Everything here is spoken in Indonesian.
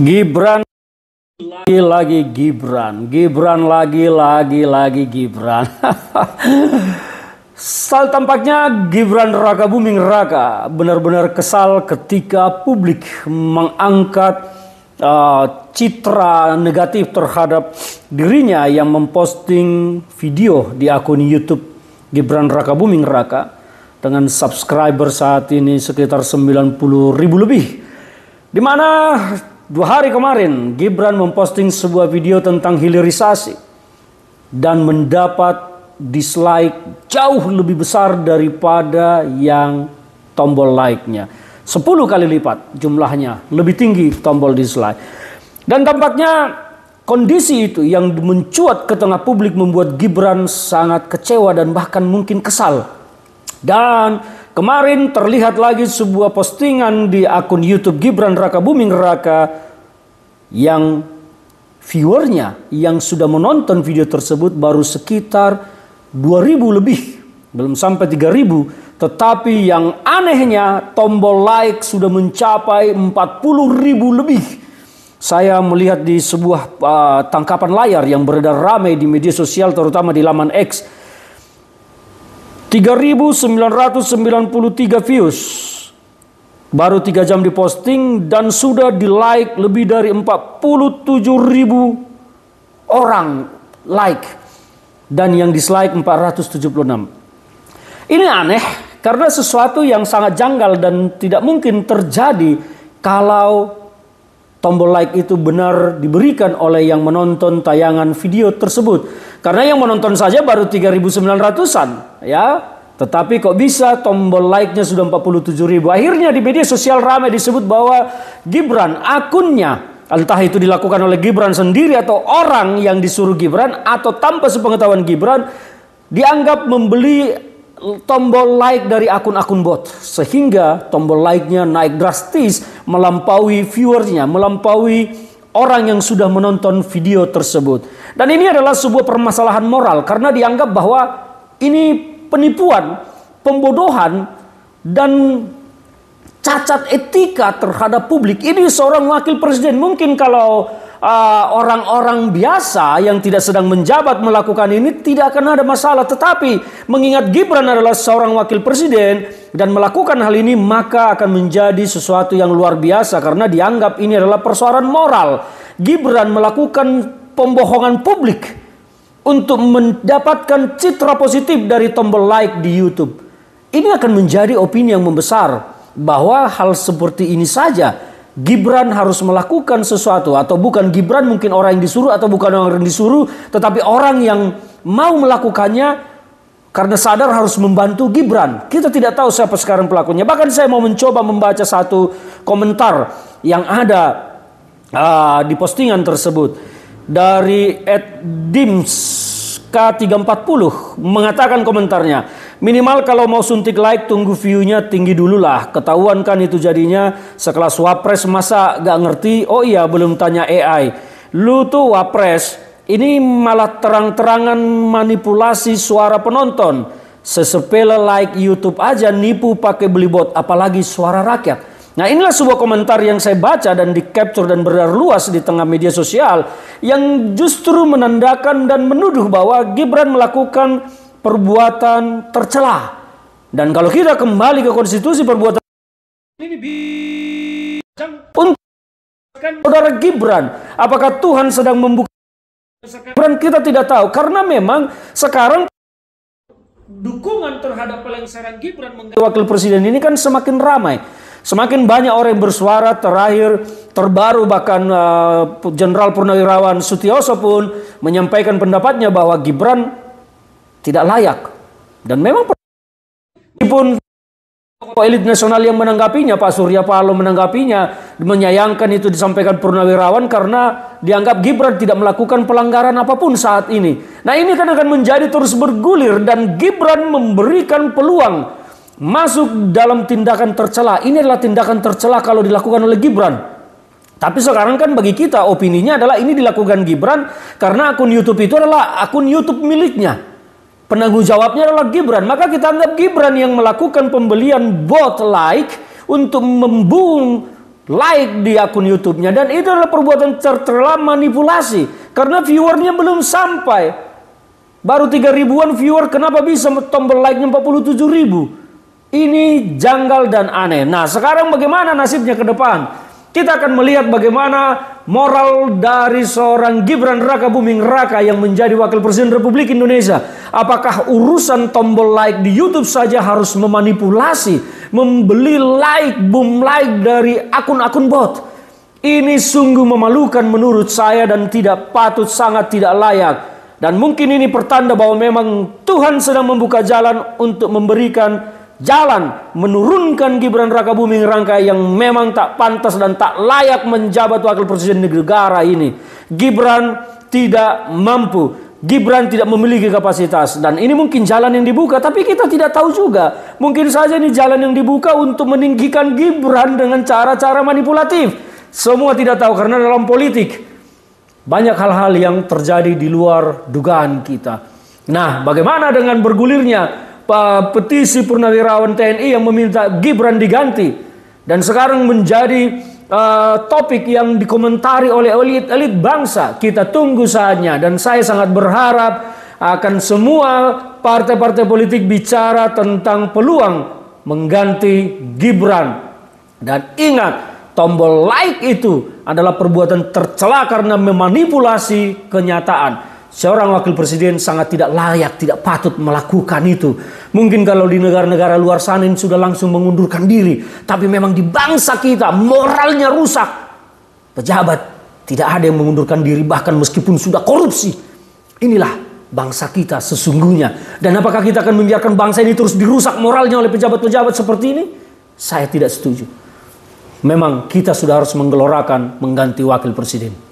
Gibran lagi Gibran, Gibran lagi Gibran. Tampaknya Gibran Raka Buming Raka benar-benar kesal ketika publik mengangkat citra negatif terhadap dirinya yang memposting video di akun YouTube Gibran Raka Buming Raka dengan subscriber saat ini sekitar 90.000 lebih. Di mana 2 hari kemarin Gibran memposting sebuah video tentang hilirisasi dan mendapat dislike jauh lebih besar daripada yang tombol like-nya. 10 kali lipat jumlahnya, lebih tinggi tombol dislike. Dan tampaknya kondisi itu yang mencuat ke tengah publik membuat Gibran sangat kecewa dan bahkan mungkin kesal. Dan kemarin terlihat lagi sebuah postingan di akun YouTube Gibran Raka Buming Raka yang viewernya yang sudah menonton video tersebut baru sekitar 2.000 lebih, belum sampai 3.000. Tetapi yang anehnya tombol like sudah mencapai 40.000 lebih. Saya melihat di sebuah tangkapan layar yang beredar ramai di media sosial terutama di laman X. 3.993 views. Baru 3 jam diposting dan sudah di like lebih dari 47.000 orang like. Dan yang dislike 476. Ini aneh karena sesuatu yang sangat janggal dan tidak mungkin terjadi kalau tombol like itu benar diberikan oleh yang menonton tayangan video tersebut. Karena yang menonton saja baru 3.900-an ya. Tetapi kok bisa tombol like-nya sudah 47.000. Akhirnya di media sosial ramai disebut bahwa Gibran akunnya, entah itu dilakukan oleh Gibran sendiri atau orang yang disuruh Gibran atau tanpa sepengetahuan Gibran, dianggap membeli tombol like dari akun-akun bot. Sehingga tombol like-nya naik drastis melampaui viewersnya, melampaui orang yang sudah menonton video tersebut. Dan ini adalah sebuah permasalahan moral karena dianggap bahwa ini penipuan, pembodohan, dan cacat etika terhadap publik. Ini seorang wakil presiden. Mungkin kalau orang-orang biasa yang tidak sedang menjabat melakukan ini tidak akan ada masalah. Tetapi mengingat Gibran adalah seorang wakil presiden dan melakukan hal ini, maka akan menjadi sesuatu yang luar biasa karena dianggap ini adalah persoalan moral. Gibran melakukan pembohongan publik untuk mendapatkan citra positif dari tombol like di YouTube. Ini akan menjadi opini yang membesar bahwa hal seperti ini saja Gibran harus melakukan sesuatu, atau bukan Gibran, mungkin orang yang disuruh atau bukan orang yang disuruh, tetapi orang yang mau melakukannya karena sadar harus membantu Gibran. Kita tidak tahu siapa sekarang pelakunya. Bahkan saya mau mencoba membaca satu komentar yang ada di postingan tersebut dari @dims_k340 mengatakan komentarnya, minimal kalau mau suntik like tunggu view-nya tinggi dulu lah. Ketahuan kan itu jadinya sekelas wapres, masa gak ngerti? Oh iya, belum tanya AI. Lu tuh wapres, ini malah terang-terangan manipulasi suara penonton. Sesepele like YouTube aja nipu pakai beli bot, apalagi suara rakyat. Nah, inilah sebuah komentar yang saya baca dan di capture dan beredar luas di tengah media sosial yang justru menandakan dan menuduh bahwa Gibran melakukan perbuatan tercela. Dan kalau kita kembali ke konstitusi, perbuatan ini untuk saudara Gibran, apakah Tuhan sedang membuka Gibran, kita tidak tahu karena memang sekarang dukungan terhadap pelengseran Gibran menjadi wakil presiden ini kan semakin ramai. Semakin banyak orang yang bersuara. Terakhir terbaru bahkan Jenderal Purnawirawan Sutioso pun menyampaikan pendapatnya bahwa Gibran tidak layak. Dan memang pun elit nasional yang menanggapinya, Pak Surya Paloh menanggapinya, menyayangkan itu disampaikan Purnawirawan karena dianggap Gibran tidak melakukan pelanggaran apapun saat ini. Nah, ini kan akan menjadi terus bergulir dan Gibran memberikan peluang masuk dalam tindakan tercela. Ini adalah tindakan tercela kalau dilakukan oleh Gibran. Tapi sekarang kan bagi kita opininya adalah ini dilakukan Gibran karena akun YouTube itu adalah akun YouTube miliknya. Penanggung jawabnya adalah Gibran. Maka kita anggap Gibran yang melakukan pembelian bot like untuk membuang like di akun YouTube-nya. Dan itu adalah perbuatan tercela manipulasi. Karena viewernya belum sampai. Baru 3 ribuan viewer, kenapa bisa tombol like-nya 47 ribu? Ini janggal dan aneh. Nah, sekarang bagaimana nasibnya ke depan? Kita akan melihat bagaimana moral dari seorang Gibran Rakabuming Raka yang menjadi Wakil Presiden Republik Indonesia. Apakah urusan tombol like di YouTube saja harus memanipulasi, membeli like, boom like dari akun-akun bot? Ini sungguh memalukan menurut saya dan tidak patut, sangat tidak layak. Dan mungkin ini pertanda bahwa memang Tuhan sedang membuka jalan untuk memberikan jalan menurunkan Gibran Rakabuming Raka yang memang tak pantas dan tak layak menjabat Wakil Presiden negara ini. Gibran tidak mampu, Gibran tidak memiliki kapasitas, dan ini mungkin jalan yang dibuka, tapi kita tidak tahu juga. Mungkin saja ini jalan yang dibuka untuk meninggikan Gibran dengan cara-cara manipulatif. Semua tidak tahu, karena dalam politik banyak hal-hal yang terjadi di luar dugaan kita. Nah, bagaimana dengan bergulirnya petisi purnawirawan TNI yang meminta Gibran diganti, dan sekarang menjadi topik yang dikomentari oleh elit bangsa? Kita tunggu saatnya, dan saya sangat berharap akan semua partai-partai politik bicara tentang peluang mengganti Gibran. Dan ingat, tombol like itu adalah perbuatan tercela karena memanipulasi kenyataan. Seorang wakil presiden sangat tidak layak, tidak patut melakukan itu. Mungkin kalau di negara-negara luar sana ini sudah langsung mengundurkan diri. Tapi memang di bangsa kita moralnya rusak. Pejabat tidak ada yang mengundurkan diri, bahkan meskipun sudah korupsi. Inilah bangsa kita sesungguhnya. Dan apakah kita akan membiarkan bangsa ini terus dirusak moralnya oleh pejabat-pejabat seperti ini? Saya tidak setuju. Memang kita sudah harus menggelorakan mengganti wakil presiden.